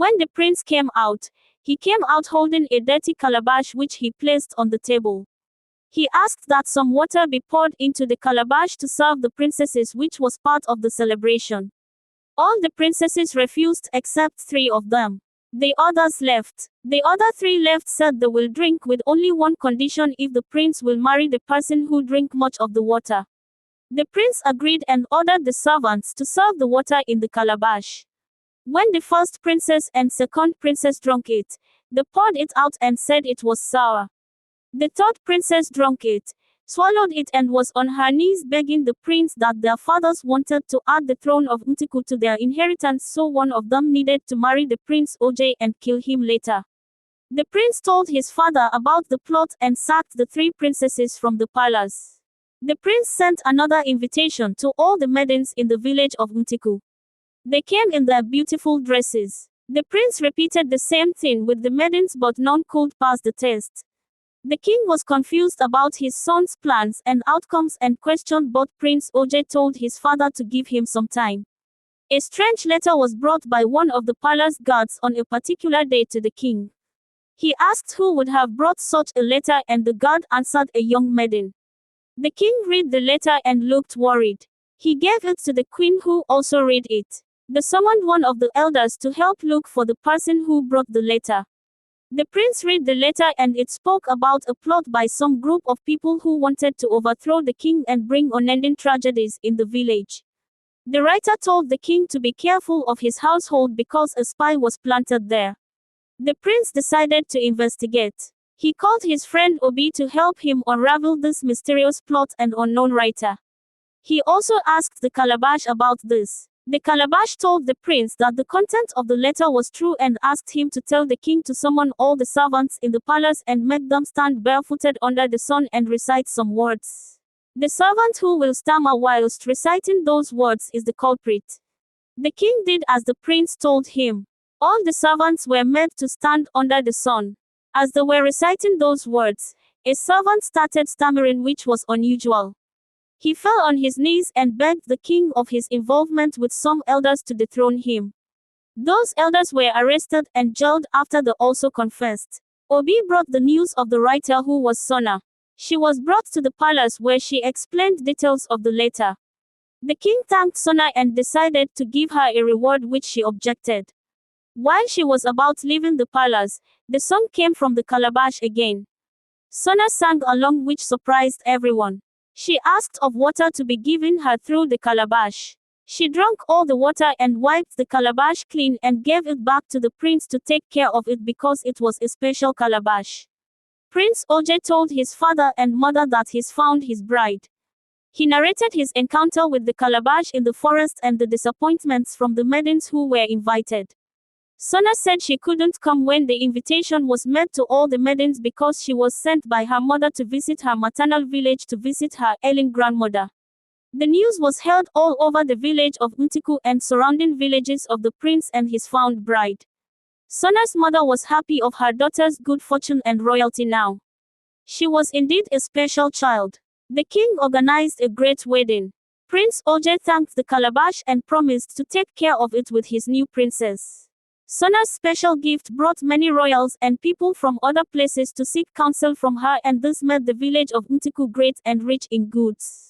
When the prince came out, he came out holding a dirty calabash which he placed on the table. He asked that some water be poured into the calabash to serve the princesses, which was part of the celebration. All the princesses refused except 3 of them. The others left. The other 3 left said they will drink with only one condition: if the prince will marry the person who drink much of the water. The prince agreed and ordered the servants to serve the water in the calabash. When the first princess and second princess drank it, they poured it out and said it was sour. The third princess drank it, swallowed it, and was on her knees begging the prince that their fathers wanted to add the throne of Untiku to their inheritance, so one of them needed to marry the prince Ojie and kill him later. The prince told his father about the plot and sacked the 3 princesses from the palace. The prince sent another invitation to all the maidens in the village of Untiku. They came in their beautiful dresses. The prince repeated the same thing with the maidens, but none could pass the test. The king was confused about his son's plans and outcomes and questioned, but Prince Ojie told his father to give him some time. A strange letter was brought by one of the palace guards on a particular day to the king. He asked who would have brought such a letter, and the guard answered, a young maiden. The king read the letter and looked worried. He gave it to the queen, who also read it. They summoned one of the elders to help look for the person who brought the letter. The prince read the letter, and it spoke about a plot by some group of people who wanted to overthrow the king and bring unending tragedies in the village. The writer told the king to be careful of his household because a spy was planted there. The prince decided to investigate. He called his friend Ojie to help him unravel this mysterious plot and unknown writer. He also asked the calabash about this. The calabash told the prince that the content of the letter was true and asked him to tell the king to summon all the servants in the palace and make them stand barefooted under the sun and recite some words. The servant who will stammer whilst reciting those words is the culprit. The king did as the prince told him. All the servants were made to stand under the sun. As they were reciting those words, a servant started stammering, which was unusual. He fell on his knees and begged the king of his involvement with some elders to dethrone him. Those elders were arrested and jailed after they also confessed. Ojie brought the news of the writer, who was Sona. She was brought to the palace where she explained details of the letter. The king thanked Sona and decided to give her a reward, which she objected. While she was about leaving the palace, the song came from the calabash again. Sona sang along, which surprised everyone. She asked of water to be given her through the calabash. She drank all the water and wiped the calabash clean and gave it back to the prince to take care of it because it was a special calabash. Prince Ojie told his father and mother that he's found his bride. He narrated his encounter with the calabash in the forest and the disappointments from the maidens who were invited. Sona said she couldn't come when the invitation was made to all the maidens because she was sent by her mother to visit her maternal village to visit her ailing grandmother. The news was heard all over the village of Untiku and surrounding villages of the prince and his found bride. Sona's mother was happy of her daughter's good fortune and royalty now. She was indeed a special child. The king organized a great wedding. Prince Ojie thanked the calabash and promised to take care of it with his new princess. Sona's special gift brought many royals and people from other places to seek counsel from her, and this made the village of Untiku great and rich in goods.